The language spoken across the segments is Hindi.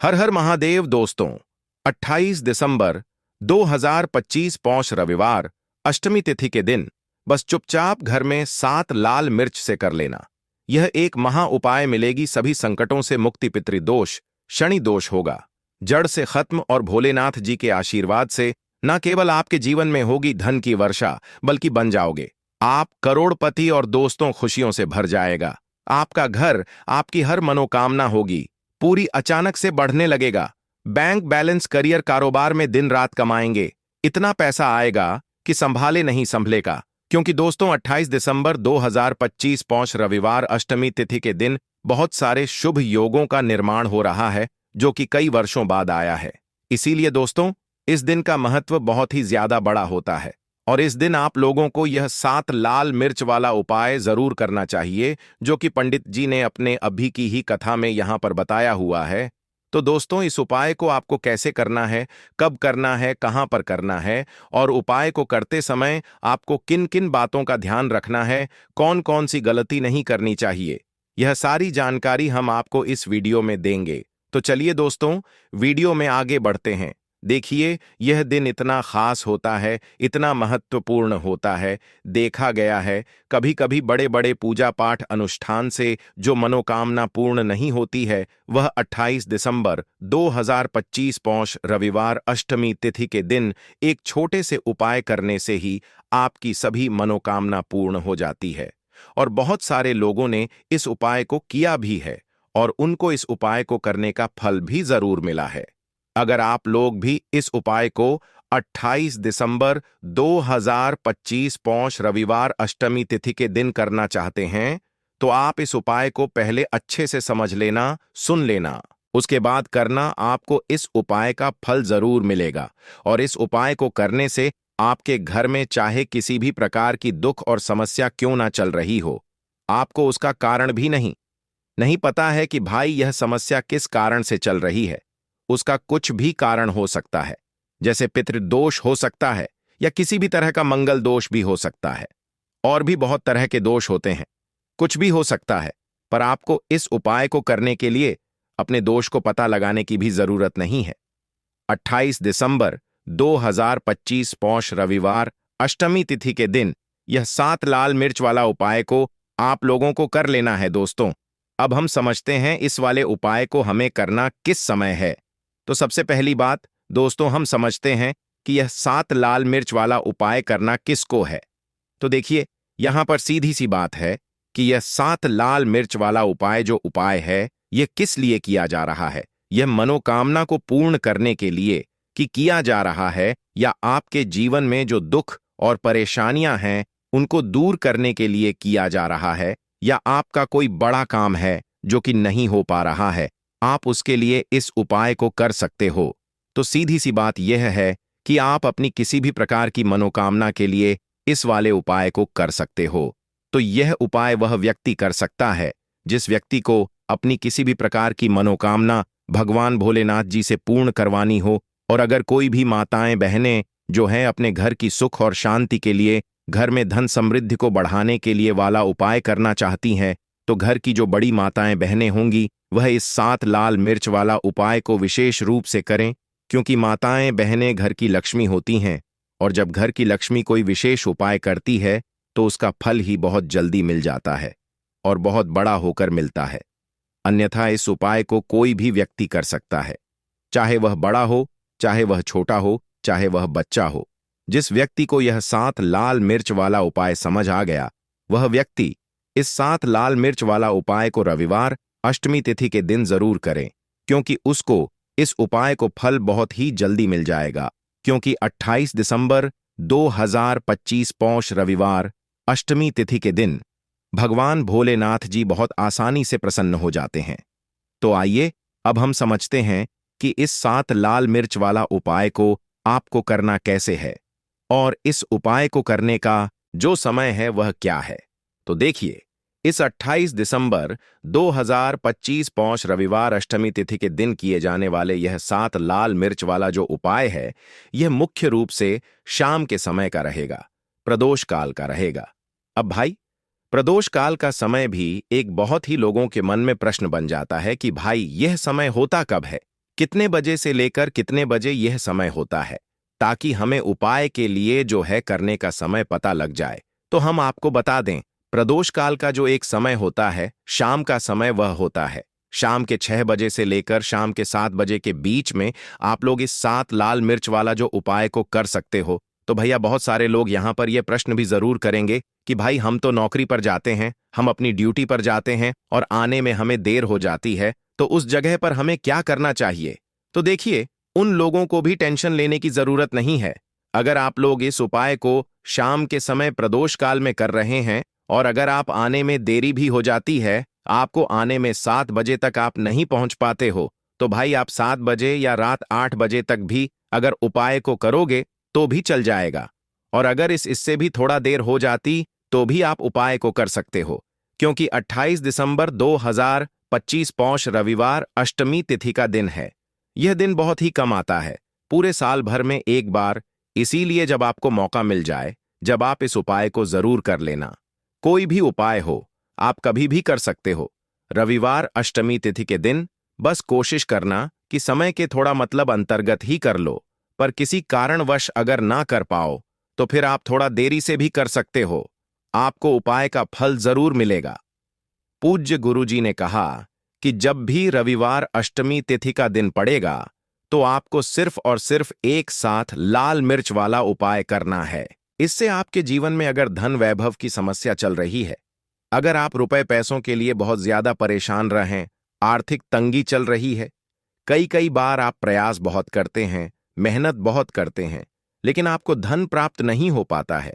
हर हर महादेव दोस्तों। 28 दिसंबर 2025 पौष रविवार अष्टमी तिथि के दिन बस चुपचाप घर में 7 लाल मिर्च से कर लेना। यह एक महा उपाय मिलेगी, सभी संकटों से मुक्ति, पितृदोष शनि दोष होगा जड़ से खत्म और भोलेनाथ जी के आशीर्वाद से न केवल आपके जीवन में होगी धन की वर्षा, बल्कि बन जाओगे आप करोड़पति और दोस्तों खुशियों से भर जाएगा। आपका घर, आपकी हर मनोकामना होगी पूरी, अचानक से बढ़ने लगेगा। बैंक बैलेंस, करियर, कारोबार में दिन रात कमाएंगे, इतना पैसा आएगा कि संभाले नहीं संभलेगा। क्योंकि दोस्तों 28 दिसंबर 2025 पौष रविवार अष्टमी तिथि के दिन बहुत सारे शुभ योगों का निर्माण हो रहा है जो कि कई वर्षों बाद आया है। इसीलिए दोस्तों इस दिन का महत्व बहुत ही ज्यादा बड़ा होता है और इस दिन आप लोगों को यह 7 लाल मिर्च वाला उपाय जरूर करना चाहिए जो कि पंडित जी ने अपने अभी की ही कथा में यहां पर बताया हुआ है। तो दोस्तों इस उपाय को आपको कैसे करना है, कब करना है, कहां पर करना है और उपाय को करते समय आपको किन किन बातों का ध्यान रखना है, कौन कौन सी गलती नहीं करनी चाहिए, यह सारी जानकारी हम आपको इस वीडियो में देंगे। तो चलिए दोस्तों वीडियो में आगे बढ़ते हैं। देखिए यह दिन इतना खास होता है, इतना महत्वपूर्ण होता है। देखा गया है कभी कभी बड़े बड़े पूजा पाठ अनुष्ठान से जो मनोकामना पूर्ण नहीं होती है, वह 28 दिसंबर 2025 पौष रविवार अष्टमी तिथि के दिन एक छोटे से उपाय करने से ही आपकी सभी मनोकामना पूर्ण हो जाती है। और बहुत सारे लोगों ने इस उपाय को किया भी है और उनको इस उपाय को करने का फल भी जरूर मिला है। अगर आप लोग भी इस उपाय को 28 दिसंबर 2025 पौष रविवार अष्टमी तिथि के दिन करना चाहते हैं तो आप इस उपाय को पहले अच्छे से समझ लेना, सुन लेना, उसके बाद करना। आपको इस उपाय का फल जरूर मिलेगा और इस उपाय को करने से आपके घर में चाहे किसी भी प्रकार की दुख और समस्या क्यों ना चल रही हो, आपको उसका कारण भी नहीं पता है कि भाई यह समस्या किस कारण से चल रही है। उसका कुछ भी कारण हो सकता है, जैसे पितृदोष हो सकता है या किसी भी तरह का मंगल दोष भी हो सकता है, और भी बहुत तरह के दोष होते हैं, कुछ भी हो सकता है। पर आपको इस उपाय को करने के लिए अपने दोष को पता लगाने की भी जरूरत नहीं है। 28 दिसंबर 2025 पौष रविवार अष्टमी तिथि के दिन यह 7 लाल मिर्च वाला उपाय को आप लोगों को कर लेना है। दोस्तों अब हम समझते हैं इस वाले उपाय को हमें करना किस समय है। तो सबसे पहली बात दोस्तों हम समझते हैं कि यह 7 लाल मिर्च वाला उपाय करना किसको है। तो देखिए यहां पर सीधी सी बात है कि यह 7 लाल मिर्च वाला उपाय जो उपाय है यह किस लिए किया जा रहा है। यह मनोकामना को पूर्ण करने के लिए कि किया जा रहा है, या आपके जीवन में जो दुख और परेशानियां हैं उनको दूर करने के लिए किया जा रहा है, या आपका कोई बड़ा काम है जो कि नहीं हो पा रहा है, आप उसके लिए इस उपाय को कर सकते हो। तो सीधी सी बात यह है कि आप अपनी किसी भी प्रकार की मनोकामना के लिए इस वाले उपाय को कर सकते हो। तो यह उपाय वह व्यक्ति कर सकता है जिस व्यक्ति को अपनी किसी भी प्रकार की मनोकामना भगवान भोलेनाथ जी से पूर्ण करवानी हो। और अगर कोई भी माताएं बहनें जो हैं अपने घर की सुख और शांति के लिए, घर में धन समृद्धि को बढ़ाने के लिए वाला उपाय करना चाहती हैं, तो घर की जो बड़ी माताएं बहनें होंगी वह इस 7 लाल मिर्च वाला उपाय को विशेष रूप से करें। क्योंकि माताएं बहनें घर की लक्ष्मी होती हैं और जब घर की लक्ष्मी कोई विशेष उपाय करती है तो उसका फल ही बहुत जल्दी मिल जाता है और बहुत बड़ा होकर मिलता है। अन्यथा इस उपाय को कोई भी व्यक्ति कर सकता है, चाहे वह बड़ा हो, चाहे वह छोटा हो, चाहे वह बच्चा हो। जिस व्यक्ति को यह 7 लाल मिर्च वाला उपाय समझ आ गया, वह व्यक्ति इस 7 लाल मिर्च वाला उपाय को रविवार अष्टमी तिथि के दिन जरूर करें, क्योंकि उसको इस उपाय को फल बहुत ही जल्दी मिल जाएगा। क्योंकि 28 दिसंबर 2025 पौष रविवार अष्टमी तिथि के दिन भगवान भोलेनाथ जी बहुत आसानी से प्रसन्न हो जाते हैं। तो आइए अब हम समझते हैं कि इस 7 लाल मिर्च वाला उपाय को आपको करना कैसे है और इस उपाय को करने का जो समय है वह क्या है। तो देखिए इस 28 दिसंबर 2025 पौष रविवार अष्टमी तिथि के दिन किए जाने वाले यह 7 लाल मिर्च वाला जो उपाय है, यह मुख्य रूप से शाम के समय का रहेगा, प्रदोष काल का रहेगा। अब भाई प्रदोष काल का समय भी एक बहुत ही लोगों के मन में प्रश्न बन जाता है कि भाई यह समय होता कब है, कितने बजे से लेकर कितने बजे यह समय होता है, ताकि हमें उपाय के लिए जो है करने का समय पता लग जाए। तो हम आपको बता दें, प्रदोष काल का जो एक समय होता है, शाम का समय वह होता है। शाम के 6 बजे से लेकर शाम के 7 बजे के बीच में आप लोग इस 7 लाल मिर्च वाला जो उपाय को कर सकते हो। तो भैया बहुत सारे लोग यहाँ पर यह प्रश्न भी जरूर करेंगे कि भाई हम तो नौकरी पर जाते हैं, हम अपनी ड्यूटी पर जाते हैं और आने में हमें देर हो जाती है, तो उस जगह पर हमें क्या करना चाहिए। तो देखिए, उन लोगों को भी टेंशन लेने की जरूरत नहीं है। अगर आप लोग इस उपाय को शाम के समय प्रदोष काल में कर रहे हैं और अगर आप आने में देरी भी हो जाती है, आपको आने में 7 बजे तक आप नहीं पहुंच पाते हो, तो भाई आप 7 बजे या रात 8 बजे तक भी अगर उपाय को करोगे तो भी चल जाएगा। और अगर इससे भी थोड़ा देर हो जाती तो भी आप उपाय को कर सकते हो, क्योंकि 28 दिसंबर 2025 पौष रविवार अष्टमी तिथि का दिन है। यह दिन बहुत ही कम आता है, पूरे साल भर में एक बार, इसीलिए जब आपको मौका मिल जाए, जब आप इस उपाय को जरूर कर लेना। कोई भी उपाय हो, आप कभी भी कर सकते हो। रविवार अष्टमी तिथि के दिन बस कोशिश करना कि समय के थोड़ा मतलब अंतर्गत ही कर लो, पर किसी कारणवश अगर ना कर पाओ तो फिर आप थोड़ा देरी से भी कर सकते हो। आपको उपाय का फल जरूर मिलेगा। पूज्य गुरुजी ने कहा कि जब भी रविवार अष्टमी तिथि का दिन पड़ेगा तो आपको सिर्फ और सिर्फ एक साथ लाल मिर्च वाला उपाय करना है। इससे आपके जीवन में अगर धन वैभव की समस्या चल रही है, अगर आप रुपए पैसों के लिए बहुत ज्यादा परेशान रहें, आर्थिक तंगी चल रही है, कई कई बार आप प्रयास बहुत करते हैं, मेहनत बहुत करते हैं, लेकिन आपको धन प्राप्त नहीं हो पाता है,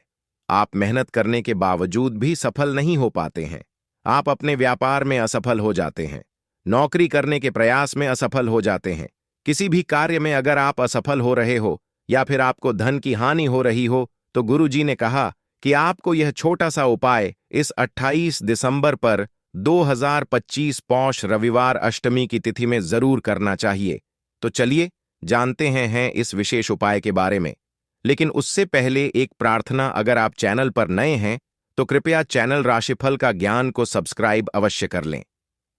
आप मेहनत करने के बावजूद भी सफल नहीं हो पाते हैं, आप अपने व्यापार में असफल हो जाते हैं, नौकरी करने के प्रयास में असफल हो जाते हैं, किसी भी कार्य में अगर आप असफल हो रहे हो या फिर आपको धन की हानि हो रही हो, तो गुरुजी ने कहा कि आपको यह छोटा सा उपाय इस 28 दिसंबर पर 2025 पौष रविवार अष्टमी की तिथि में जरूर करना चाहिए। तो चलिए जानते हैं इस विशेष उपाय के बारे में। लेकिन उससे पहले एक प्रार्थना, अगर आप चैनल पर नए हैं तो कृपया चैनल राशिफल का ज्ञान को सब्सक्राइब अवश्य कर लें।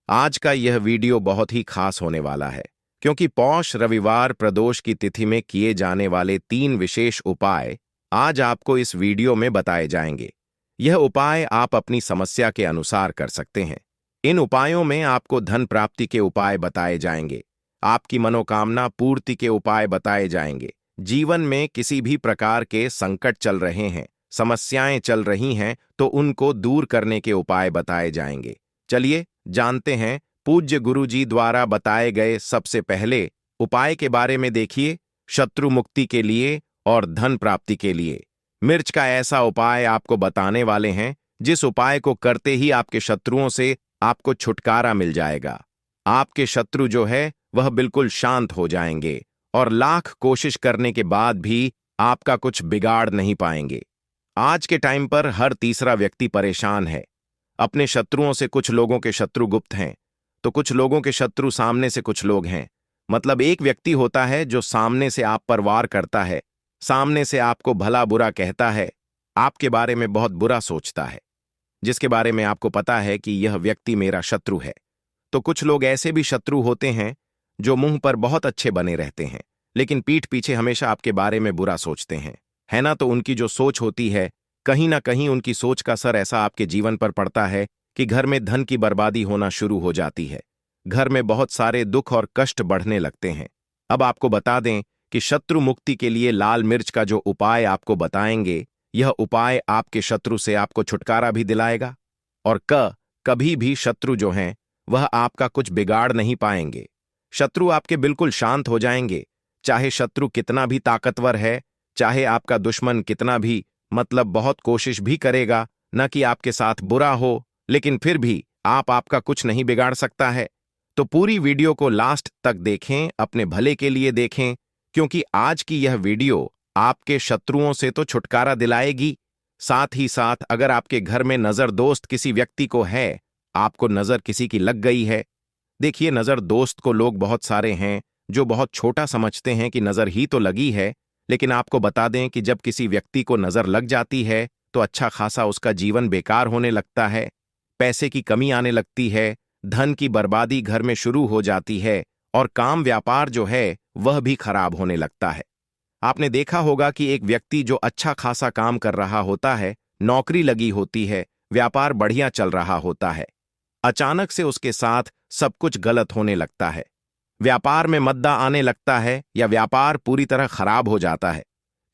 आज का यह वीडियो बहुत ही खास होने वाला है, क्योंकि पौष रविवार प्रदोष की तिथि में किए जाने वाले 3 विशेष उपाय आज आपको इस वीडियो में बताए जाएंगे। यह उपाय आप अपनी समस्या के अनुसार कर सकते हैं। इन उपायों में आपको धन प्राप्ति के उपाय बताए जाएंगे, आपकी मनोकामना पूर्ति के उपाय बताए जाएंगे, जीवन में किसी भी प्रकार के संकट चल रहे हैं, समस्याएं चल रही हैं तो उनको दूर करने के उपाय बताए जाएंगे। चलिए जानते हैं पूज्य गुरुजी द्वारा बताए गए सबसे पहले उपाय के बारे में। देखिए, शत्रु मुक्ति के लिए और धन प्राप्ति के लिए मिर्च का ऐसा उपाय आपको बताने वाले हैं जिस उपाय को करते ही आपके शत्रुओं से आपको छुटकारा मिल जाएगा। आपके शत्रु जो है वह बिल्कुल शांत हो जाएंगे और लाख कोशिश करने के बाद भी आपका कुछ बिगाड़ नहीं पाएंगे। आज के टाइम पर हर तीसरा व्यक्ति परेशान है अपने शत्रुओं से। कुछ लोगों के शत्रु गुप्त हैं तो कुछ लोगों के शत्रु सामने से कुछ लोग हैं। मतलब एक व्यक्ति होता है जो सामने से आप पर वार करता है, सामने से आपको भला बुरा कहता है, आपके बारे में बहुत बुरा सोचता है, जिसके बारे में आपको पता है कि यह व्यक्ति मेरा शत्रु है। तो कुछ लोग ऐसे भी शत्रु होते हैं जो मुंह पर बहुत अच्छे बने रहते हैं, लेकिन पीठ पीछे हमेशा आपके बारे में बुरा सोचते हैं, है ना। तो उनकी जो सोच होती है, कहीं ना कहीं उनकी सोच का असर ऐसा आपके जीवन पर पड़ता है कि घर में धन की बर्बादी होना शुरू हो जाती है, घर में बहुत सारे दुख और कष्ट बढ़ने लगते हैं। अब आपको बता दें कि शत्रु मुक्ति के लिए लाल मिर्च का जो उपाय आपको बताएंगे, यह उपाय आपके शत्रु से आपको छुटकारा भी दिलाएगा और कभी भी शत्रु जो हैं वह आपका कुछ बिगाड़ नहीं पाएंगे। शत्रु आपके बिल्कुल शांत हो जाएंगे। चाहे शत्रु कितना भी ताकतवर है, चाहे आपका दुश्मन कितना भी मतलब बहुत कोशिश भी करेगा न कि आपके साथ बुरा हो, लेकिन फिर भी आपका कुछ नहीं बिगाड़ सकता है। तो पूरी वीडियो को लास्ट तक देखें, अपने भले के लिए देखें, क्योंकि आज की यह वीडियो आपके शत्रुओं से तो छुटकारा दिलाएगी, साथ ही साथ अगर आपके घर में नजर दोस्त किसी व्यक्ति को है, आपको नजर किसी की लग गई है। देखिए, नजर दोस्त को लोग बहुत सारे हैं जो बहुत छोटा समझते हैं कि नजर ही तो लगी है, लेकिन आपको बता दें कि जब किसी व्यक्ति को नजर लग जाती है तो अच्छा खासा उसका जीवन बेकार होने लगता है, पैसे की कमी आने लगती है, धन की बर्बादी घर में शुरू हो जाती है और काम व्यापार जो है वह भी खराब होने लगता है। आपने देखा होगा कि एक व्यक्ति जो अच्छा खासा काम कर रहा होता है, नौकरी लगी होती है, व्यापार बढ़िया चल रहा होता है, अचानक से उसके साथ सब कुछ गलत होने लगता है। व्यापार में मद्दा आने लगता है या व्यापार पूरी तरह खराब हो जाता है।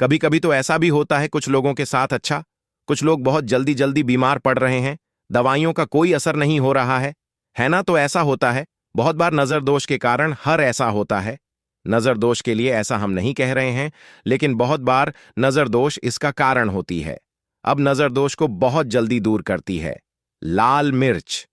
कभी कभी तो ऐसा भी होता है कुछ लोगों के साथ, अच्छा, कुछ लोग बहुत जल्दी जल्दी बीमार पड़ रहे हैं, दवाइयों का कोई असर नहीं हो रहा है ना? तो ऐसा होता है। बहुत बार नजर दोष के कारण हर ऐसा होता है। नजर दोष के लिए ऐसा हम नहीं कह रहे हैं, लेकिन बहुत बार नजर दोष इसका कारण होती है। अब नजर दोष को बहुत जल्दी दूर करती है लाल मिर्च।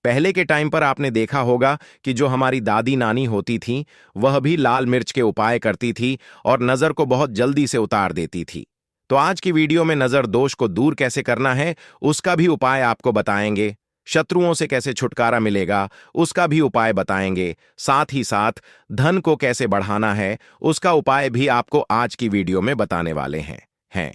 पहले के टाइम पर आपने देखा होगा कि जो हमारी दादी नानी होती थीं, वह भी लाल मिर्च के उपाय करती थी और नजर को बहुत जल्दी से उतार देती थी। तो आज की वीडियो में नजर दोष को दूर कैसे करना है उसका भी उपाय आपको बताएंगे। शत्रुओं से कैसे छुटकारा मिलेगा उसका भी उपाय बताएंगे। साथ ही साथ धन को कैसे बढ़ाना है उसका उपाय भी आपको आज की वीडियो में बताने वाले हैं।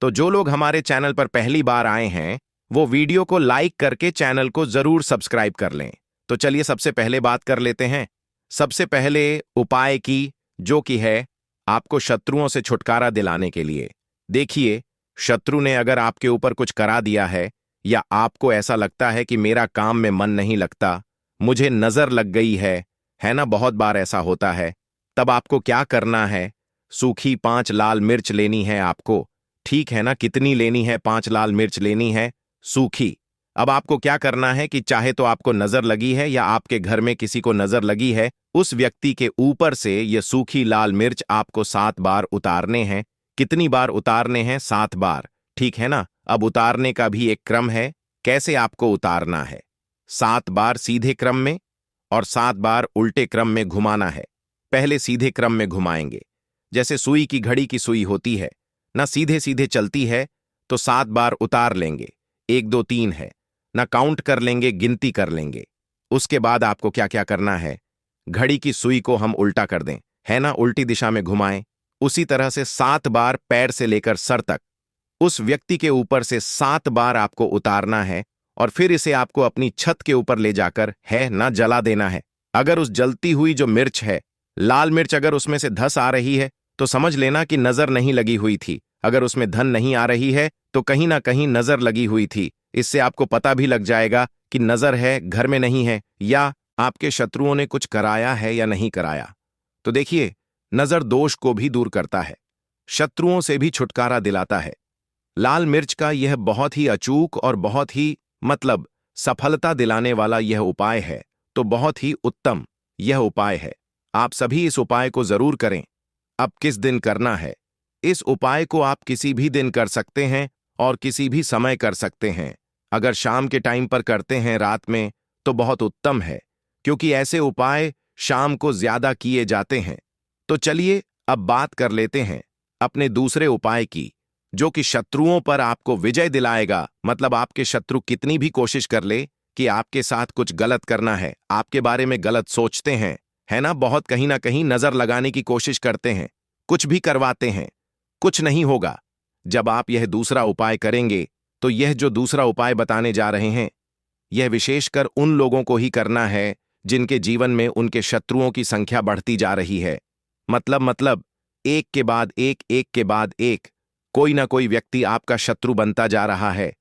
तो जो लोग हमारे चैनल पर पहली बार आए हैं वो वीडियो को लाइक करके चैनल को जरूर सब्सक्राइब कर लें। तो चलिए सबसे पहले बात कर लेते हैं। सबसे पहले उपाय की, जो कि है आपको शत्रुओं से छुटकारा दिलाने के लिए। देखिए, शत्रु ने अगर आपके ऊपर कुछ करा दिया है या आपको ऐसा लगता है कि मेरा काम में मन नहीं लगता, मुझे नजर लग गई है ना? बहुत बार ऐसा होता है। तब आपको क्या करना है? सूखी 5 लाल मिर्च लेनी है आपको, ठीक है ना? कितनी लेनी है? 5 लाल मिर्च लेनी है सूखी। अब आपको क्या करना है कि चाहे तो आपको नजर लगी है या आपके घर में किसी को नजर लगी है, उस व्यक्ति के ऊपर से यह सूखी लाल मिर्च आपको 7 बार उतारने हैं। कितनी बार उतारने हैं? 7 बार, ठीक है ना? अब उतारने का भी एक क्रम है, कैसे आपको उतारना है। 7 बार सीधे क्रम में और 7 बार उल्टे क्रम में घुमाना है। पहले सीधे क्रम में घुमाएंगे, जैसे सुई की घड़ी की सुई होती है ना, सीधे सीधे चलती है, तो 7 बार उतार लेंगे। 1 2 3 है ना, काउंट कर लेंगे, गिनती कर लेंगे। उसके बाद आपको क्या क्या करना है, घड़ी की सुई को हम उल्टा कर दें, है ना, उल्टी दिशा में घुमाएं। उसी तरह से 7 बार पैर से लेकर सर तक उस व्यक्ति के ऊपर से 7 बार आपको उतारना है और फिर इसे आपको अपनी छत के ऊपर ले जाकर है ना जला देना है। अगर उस जलती हुई जो मिर्च है, लाल मिर्च, अगर उसमें से धस आ रही है तो समझ लेना कि नजर नहीं लगी हुई थी। अगर उसमें धन नहीं आ रही है तो कहीं ना कहीं नजर लगी हुई थी। इससे आपको पता भी लग जाएगा कि नजर है, घर में नहीं है, या आपके शत्रुओं ने कुछ कराया है या नहीं कराया। तो देखिए, नजर दोष को भी दूर करता है, शत्रुओं से भी छुटकारा दिलाता है। लाल मिर्च का यह बहुत ही अचूक और बहुत ही सफलता दिलाने वाला यह उपाय है। तो बहुत ही उत्तम यह उपाय है। आप सभी इस उपाय को जरूर करें। अब किस दिन करना है? इस उपाय को आप किसी भी दिन कर सकते हैं और किसी भी समय कर सकते हैं। अगर शाम के टाइम पर करते हैं, रात में, तो बहुत उत्तम है, क्योंकि ऐसे उपाय शाम को ज्यादा किए जाते हैं। तो चलिए अब बात कर लेते हैं अपने दूसरे उपाय की, जो कि शत्रुओं पर आपको विजय दिलाएगा। मतलब आपके शत्रु कितनी भी कोशिश कर ले कि आपके साथ कुछ गलत करना है, आपके बारे में गलत सोचते हैं, है ना, बहुत कहीं ना कहीं नजर लगाने की कोशिश करते हैं, कुछ भी करवाते हैं, कुछ नहीं होगा। जब आप यह दूसरा उपाय करेंगे तो यह जो दूसरा उपाय बताने जा रहे हैं, यह विशेषकर उन लोगों को ही करना है जिनके जीवन में उनके शत्रुओं की संख्या बढ़ती जा रही है। मतलब एक के बाद एक, एक के बाद एक, कोई ना कोई व्यक्ति आपका शत्रु बनता जा रहा है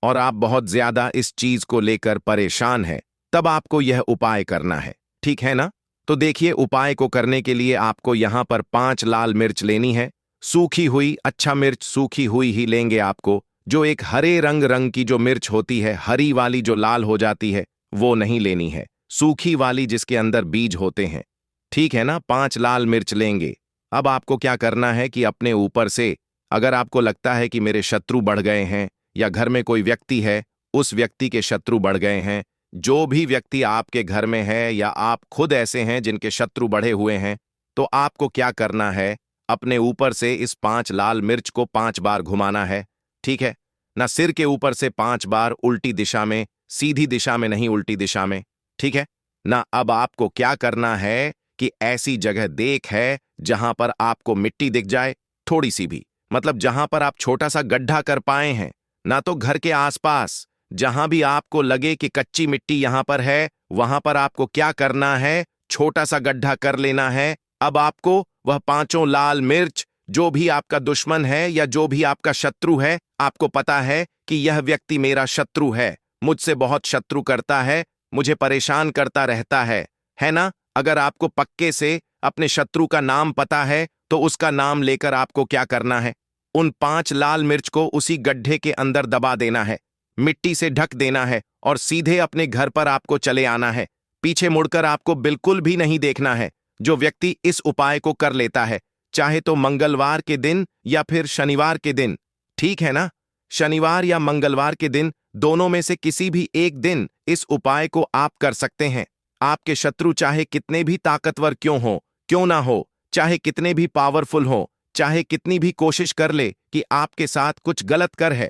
और आप बहुत ज्यादा इस चीज को लेकर परेशान हैं। तब आपको यह उपाय करना है, ठीक है ना? तो देखिए, उपाय को करने के लिए आपको यहां पर 5 लाल मिर्च लेनी है, सूखी हुई। अच्छा, मिर्च सूखी हुई ही लेंगे आपको, जो एक हरे रंग की जो मिर्च होती है, हरी वाली जो लाल हो जाती है, वो नहीं लेनी है, सूखी वाली जिसके अंदर बीज होते हैं, ठीक है ना? 5 लाल मिर्च लेंगे। अब आपको क्या करना है कि अपने ऊपर से, अगर आपको लगता है कि मेरे शत्रु बढ़ गए हैं या घर में कोई व्यक्ति है, उस व्यक्ति के शत्रु बढ़ गए हैं, जो भी व्यक्ति आपके घर में है या आप खुद ऐसे हैं जिनके शत्रु बढ़े हुए हैं, तो आपको क्या करना है, अपने ऊपर से इस 5 लाल मिर्च को 5 बार घुमाना है, ठीक है ना? सिर के ऊपर से 5 बार उल्टी दिशा में, सीधी दिशा में नहीं, उल्टी दिशा में, ठीक है ना? अब आपको क्या करना है कि ऐसी जगह देख है जहां पर आपको मिट्टी दिख जाए, थोड़ी सी भी, मतलब जहां पर आप छोटा सा गड्ढा कर पाए हैं ना, तो घर के आसपास जहां भी आपको लगे कि कच्ची मिट्टी यहां पर है, वहां पर आपको क्या करना है, छोटा सा गड्ढा कर लेना है। अब आपको वह पांचों लाल मिर्च, जो भी आपका दुश्मन है या जो भी आपका शत्रु है, आपको पता है कि यह व्यक्ति मेरा शत्रु है, मुझसे बहुत शत्रु करता है, मुझे परेशान करता रहता है ना? अगर आपको पक्के से अपने शत्रु का नाम पता है तो उसका नाम लेकर आपको क्या करना है? उन 5 लाल मिर्च को उसी गड्ढे के अंदर दबा देना है, मिट्टी से ढक देना है और सीधे अपने घर पर आपको चले आना है। पीछे मुड़कर आपको बिल्कुल भी नहीं देखना है। जो व्यक्ति इस उपाय को कर लेता है, चाहे तो मंगलवार के दिन या फिर शनिवार के दिन, ठीक है ना? शनिवार या मंगलवार के दिन, दोनों में से किसी भी एक दिन इस उपाय को आप कर सकते हैं। आपके शत्रु चाहे कितने भी ताकतवर क्यों ना हो, चाहे कितने भी पावरफुल हो, चाहे कितनी भी कोशिश कर ले कि आपके साथ कुछ गलत कर है,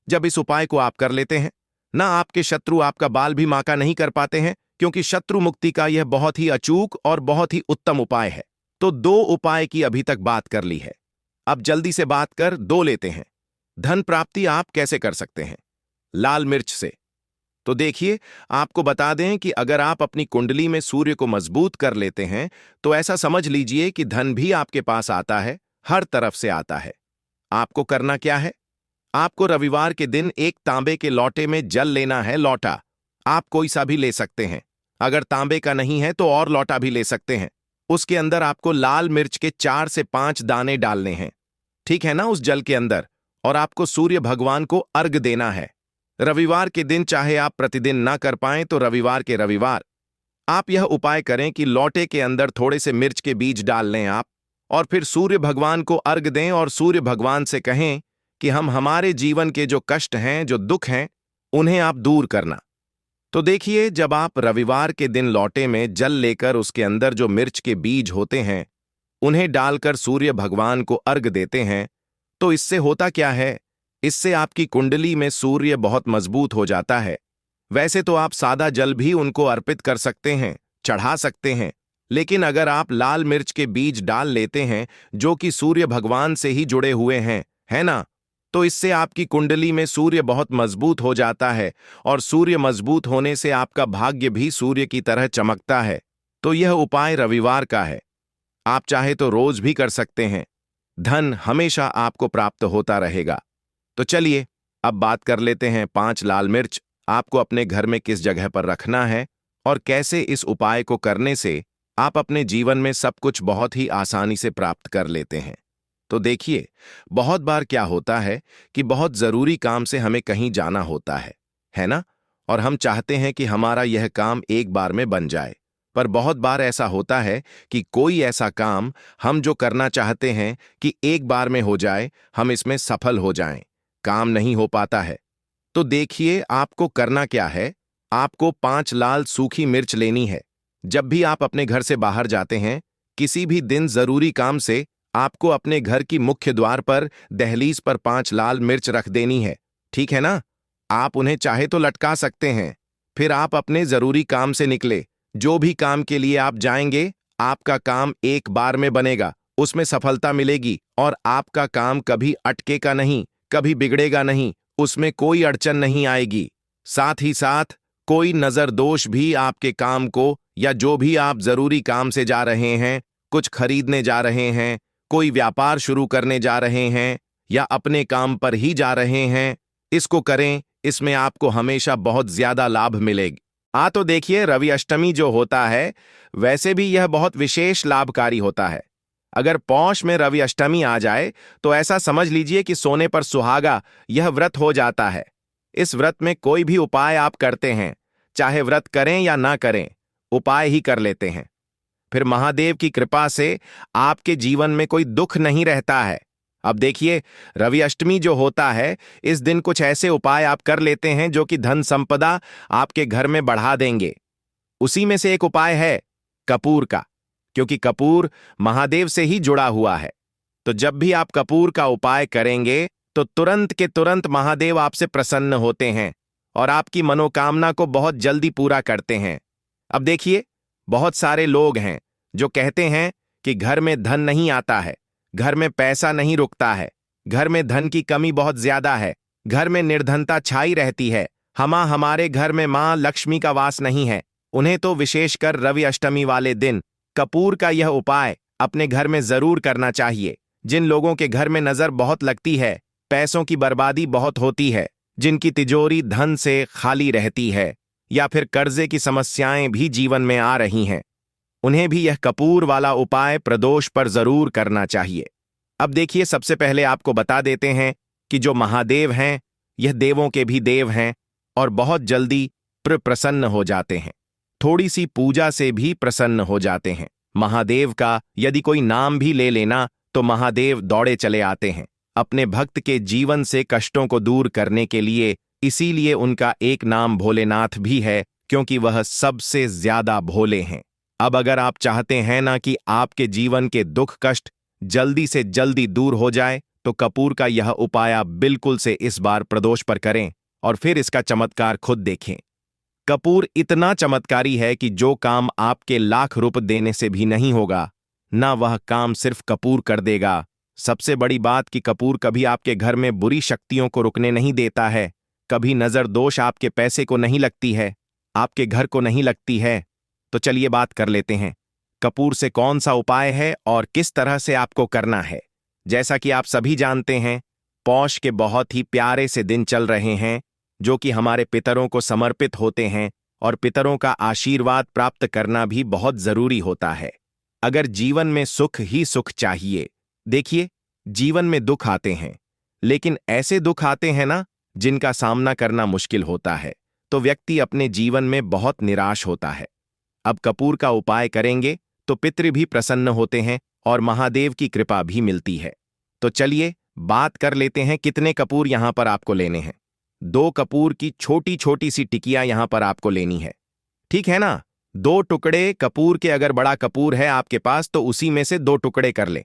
जब इस उपाय को आप कर लेते हैं ना, आपके शत्रु आपका बाल भी माका नहीं कर पाते हैं, क्योंकि शत्रु मुक्ति का यह बहुत ही अचूक और बहुत ही उत्तम उपाय है। तो 2 उपाय की अभी तक बात कर ली है, अब जल्दी से बात कर 2 लेते हैं। धन प्राप्ति आप कैसे कर सकते हैं? लाल मिर्च से। तो देखिए, आपको बता दें कि अगर आप अपनी कुंडली में सूर्य को मजबूत कर लेते हैं तो ऐसा समझ लीजिए कि धन भी आपके पास आता है, हर तरफ से आता है। आपको करना क्या है? आपको रविवार के दिन एक तांबे के लोटे में जल लेना है। लोटा आप कोई सा भी ले सकते हैं, अगर तांबे का नहीं है तो और लोटा भी ले सकते हैं। उसके अंदर आपको लाल मिर्च के 4 से 5 दाने डालने हैं, ठीक है ना, उस जल के अंदर, और आपको सूर्य भगवान को अर्घ देना है। रविवार के दिन, चाहे आप प्रतिदिन ना कर पाएं तो रविवार के रविवार आप यह उपाय करें कि लोटे के अंदर थोड़े से मिर्च के बीज डाल लें आप, और फिर सूर्य भगवान को अर्घ दें और सूर्य भगवान से कहें कि हम हमारे जीवन के जो कष्ट हैं, जो दुख हैं, उन्हें आप दूर करना। तो देखिए, जब आप रविवार के दिन लोटे में जल लेकर उसके अंदर जो मिर्च के बीज होते हैं उन्हें डालकर सूर्य भगवान को अर्घ देते हैं, तो इससे होता क्या है? इससे आपकी कुंडली में सूर्य बहुत मजबूत हो जाता है। वैसे तो आप सादा जल भी उनको अर्पित कर सकते हैं, चढ़ा सकते हैं, लेकिन अगर आप लाल मिर्च के बीज डाल लेते हैं जो कि सूर्य भगवान से ही जुड़े हुए हैं, है ना, तो इससे आपकी कुंडली में सूर्य बहुत मजबूत हो जाता है, और सूर्य मजबूत होने से आपका भाग्य भी सूर्य की तरह चमकता है। तो यह उपाय रविवार का है, आप चाहे तो रोज भी कर सकते हैं। धन हमेशा आपको प्राप्त होता रहेगा। तो चलिए, अब बात कर लेते हैं 5 लाल मिर्च आपको अपने घर में किस जगह पर रखना है और कैसे इस उपाय को करने से आप अपने जीवन में सब कुछ बहुत ही आसानी से प्राप्त कर लेते हैं। तो देखिए, बहुत बार क्या होता है कि बहुत जरूरी काम से हमें कहीं जाना होता है ना, और हम चाहते हैं कि हमारा यह काम एक बार में बन जाए। पर बहुत बार ऐसा होता है कि कोई ऐसा काम हम जो करना चाहते हैं कि एक बार में हो जाए, हम इसमें सफल हो जाएं, काम नहीं हो पाता है। तो देखिए, आपको करना क्या है? आपको 5 लाल सूखी मिर्च लेनी है। जब भी आप अपने घर से बाहर जाते हैं, किसी भी दिन जरूरी काम से, आपको अपने घर की मुख्य द्वार पर दहलीज पर 5 लाल मिर्च रख देनी है, ठीक है ना? आप उन्हें चाहे तो लटका सकते हैं। फिर आप अपने जरूरी काम से निकले, जो भी काम के लिए आप जाएंगे, आपका काम एक बार में बनेगा, उसमें सफलता मिलेगी और आपका काम कभी अटकेगा नहीं, कभी बिगड़ेगा नहीं, उसमें कोई अड़चन नहीं आएगी। साथ ही साथ कोई नजर दोष भी आपके काम को, या जो भी आप जरूरी काम से जा रहे हैं, कुछ खरीदने जा रहे हैं, कोई व्यापार शुरू करने जा रहे हैं, या अपने काम पर ही जा रहे हैं, इसको करें, इसमें आपको हमेशा बहुत ज्यादा लाभ मिलेगा। तो देखिए, रवि अष्टमी जो होता है, वैसे भी यह बहुत विशेष लाभकारी होता है। अगर पौष में रवि अष्टमी आ जाए तो ऐसा समझ लीजिए कि सोने पर सुहागा यह व्रत हो जाता है। इस व्रत में कोई भी उपाय आप करते हैं, चाहे व्रत करें या ना करें, उपाय ही कर लेते हैं, फिर महादेव की कृपा से आपके जीवन में कोई दुख नहीं रहता है। अब देखिए, रवि अष्टमी जो होता है, इस दिन कुछ ऐसे उपाय आप कर लेते हैं जो कि धन संपदा आपके घर में बढ़ा देंगे। उसी में से एक उपाय है कपूर का, क्योंकि कपूर महादेव से ही जुड़ा हुआ है। तो जब भी आप कपूर का उपाय करेंगे तो तुरंत के तुरंत महादेव आपसे प्रसन्न होते हैं और आपकी मनोकामना को बहुत जल्दी पूरा करते हैं। अब देखिए, बहुत सारे लोग हैं जो कहते हैं कि घर में धन नहीं आता है, घर में पैसा नहीं रुकता है, घर में धन की कमी बहुत ज्यादा है, घर में निर्धनता छाई रहती है, हमारे घर में मां लक्ष्मी का वास नहीं है। उन्हें तो विशेषकर रवि अष्टमी वाले दिन कपूर का यह उपाय अपने घर में जरूर करना चाहिए। जिन लोगों के घर में नजर बहुत लगती है, पैसों की बर्बादी बहुत होती है, जिनकी तिजोरी धन से खाली रहती है, या फिर कर्जे की समस्याएं भी जीवन में आ रही हैं, उन्हें भी यह कपूर वाला उपाय प्रदोष पर जरूर करना चाहिए। अब देखिए, सबसे पहले आपको बता देते हैं कि जो महादेव हैं, यह देवों के भी देव हैं और बहुत जल्दी प्रसन्न हो जाते हैं। थोड़ी सी पूजा से भी प्रसन्न हो जाते हैं। महादेव का यदि कोई नाम भी ले लेना तो महादेव दौड़े चले आते हैं अपने भक्त के जीवन से कष्टों को दूर करने के लिए। इसीलिए उनका एक नाम भोलेनाथ भी है, क्योंकि वह सबसे ज्यादा भोले हैं। अब अगर आप चाहते हैं ना कि आपके जीवन के दुख कष्ट जल्दी से जल्दी दूर हो जाए, तो कपूर का यह उपाय आप बिल्कुल से इस बार प्रदोष पर करें और फिर इसका चमत्कार खुद देखें। कपूर इतना चमत्कारी है कि जो काम आपके लाख रुपए देने से भी नहीं होगा, ना वह काम सिर्फ कपूर कर देगा। सबसे बड़ी बात कि कपूर कभी आपके घर में बुरी शक्तियों को रुकने नहीं देता है, कभी नजर दोष आपके पैसे को नहीं लगती है, आपके घर को नहीं लगती है। तो चलिए बात कर लेते हैं कपूर से कौन सा उपाय है और किस तरह से आपको करना है। जैसा कि आप सभी जानते हैं, पौष के बहुत ही प्यारे से दिन चल रहे हैं, जो कि हमारे पितरों को समर्पित होते हैं, और पितरों का आशीर्वाद प्राप्त करना भी बहुत जरूरी होता है। अगर जीवन में सुख ही सुख चाहिए, देखिए, जीवन में दुख आते हैं, लेकिन ऐसे दुख आते हैं ना जिनका सामना करना मुश्किल होता है, तो व्यक्ति अपने जीवन में बहुत निराश होता है। अब कपूर का उपाय करेंगे तो पितृ भी प्रसन्न होते हैं और महादेव की कृपा भी मिलती है। तो चलिए बात कर लेते हैं कितने कपूर यहां पर आपको लेने हैं। 2 कपूर की छोटी छोटी सी टिकियां यहां पर आपको लेनी है, ठीक है ना। 2 टुकड़े कपूर के, अगर बड़ा कपूर है आपके पास तो उसी में से 2 टुकड़े कर ले,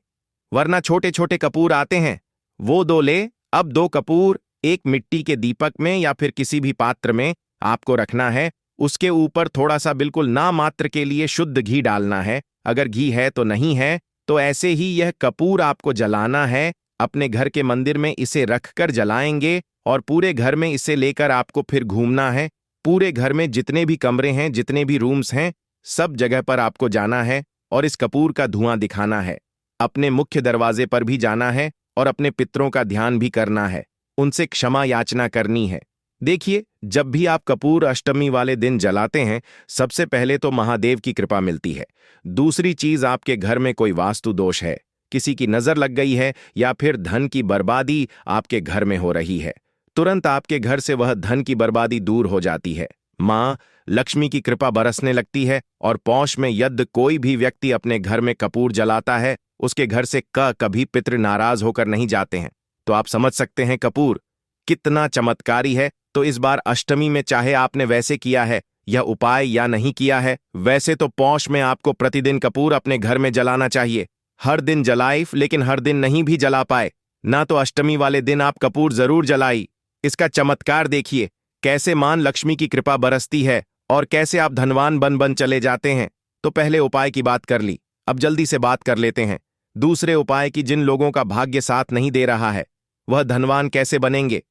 वरना छोटे छोटे कपूर आते हैं, वो 2 ले। अब 2 कपूर एक मिट्टी के दीपक में या फिर किसी भी पात्र में आपको रखना है। उसके ऊपर थोड़ा सा बिल्कुल ना मात्र के लिए शुद्ध घी डालना है। अगर घी है तो नहीं है तो ऐसे ही यह कपूर आपको जलाना है। अपने घर के मंदिर में इसे रखकर जलाएंगे और पूरे घर में इसे लेकर आपको फिर घूमना है। पूरे घर में जितने भी कमरे हैं, जितने भी रूम्स हैं, सब जगह पर आपको जाना है और इस कपूर का धुआं दिखाना है। अपने मुख्य दरवाजे पर भी जाना है और अपने पितरों का ध्यान भी करना है, उनसे क्षमा याचना करनी है। देखिए, जब भी आप कपूर अष्टमी वाले दिन जलाते हैं, सबसे पहले तो महादेव की कृपा मिलती है। दूसरी चीज, आपके घर में कोई वास्तु दोष है, किसी की नजर लग गई है या फिर धन की बर्बादी आपके घर में हो रही है, तुरंत आपके घर से वह धन की बर्बादी दूर हो जाती है। मां लक्ष्मी की कृपा बरसने लगती है। और पौष में यदि कोई भी व्यक्ति अपने घर में कपूर जलाता है, उसके घर से कभी पितृ नाराज होकर नहीं जाते हैं। तो आप समझ सकते हैं कपूर कितना चमत्कारी है। तो इस बार अष्टमी में चाहे आपने वैसे किया है यह उपाय या नहीं किया है, वैसे तो पौष में आपको प्रतिदिन कपूर अपने घर में जलाना चाहिए। हर दिन जलाई, लेकिन हर दिन नहीं भी जला पाए ना, तो अष्टमी वाले दिन आप कपूर जरूर जलाई। इसका चमत्कार देखिए, कैसे मान लक्ष्मी की कृपा बरसती है और कैसे आप धनवान बन बन चले जाते हैं। तो पहले उपाय की बात कर ली, अब जल्दी से बात कर लेते हैं दूसरे उपाय की। जिन लोगों का भाग्य साथ नहीं दे रहा है, वह धनवान कैसे बनेंगे।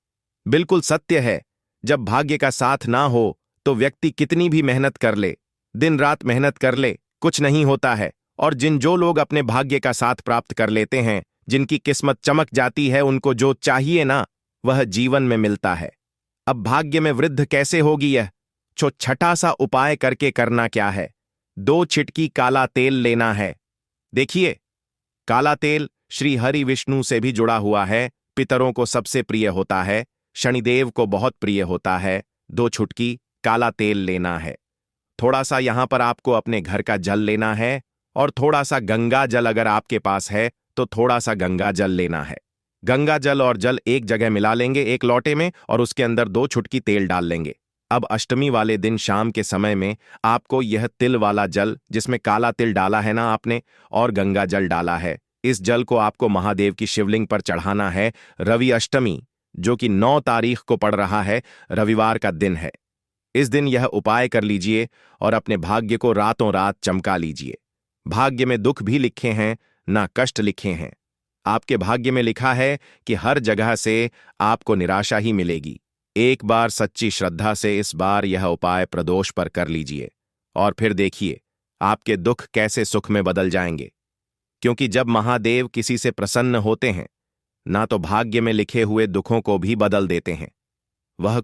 बिल्कुल सत्य है, जब भाग्य का साथ ना हो तो व्यक्ति कितनी भी मेहनत कर ले, दिन रात मेहनत कर ले, कुछ नहीं होता है। और जो लोग अपने भाग्य का साथ प्राप्त कर लेते हैं, जिनकी किस्मत चमक जाती है, उनको जो चाहिए ना वह जीवन में मिलता है। अब भाग्य में वृद्धि कैसे होगी, यह छठा सा उपाय करके करना क्या है। 2 छिटकी काला तेल लेना है। देखिए, काला तेल श्री हरि विष्णु से भी जुड़ा हुआ है, पितरों को सबसे प्रिय होता है, शनिदेव को बहुत प्रिय होता है। 2 छुटकी काला तेल लेना है। थोड़ा सा यहां पर आपको अपने घर का जल लेना है और थोड़ा सा गंगा जल, अगर आपके पास है तो थोड़ा सा गंगा जल लेना है। गंगा जल और जल एक जगह मिला लेंगे एक लोटे में और उसके अंदर 2 छुटकी तेल डाल लेंगे। अब अष्टमी वाले दिन शाम के समय में आपको यह तिल वाला जल, जिसमें काला तिल डाला है ना आपने और गंगा जल डाला है, इस जल को आपको महादेव की शिवलिंग पर चढ़ाना है। रवि अष्टमी, जो कि 9 तारीख को पड़ रहा है, रविवार का दिन है। इस दिन यह उपाय कर लीजिए और अपने भाग्य को रातों रात चमका लीजिए। भाग्य में दुख भी लिखे हैं ना कष्ट लिखे हैं। आपके भाग्य में लिखा है कि हर जगह से आपको निराशा ही मिलेगी। एक बार सच्ची श्रद्धा से इस बार यह उपाय प्रदोष पर कर लीजिए और फिर देखिए आपके दुख कैसे सुख में बदल जाएंगे। क्योंकि जब महादेव किसी से प्रसन्न होते हैं, ना तो भाग्य में लिखे हुए दुखों को भी बदल देते हैं, वह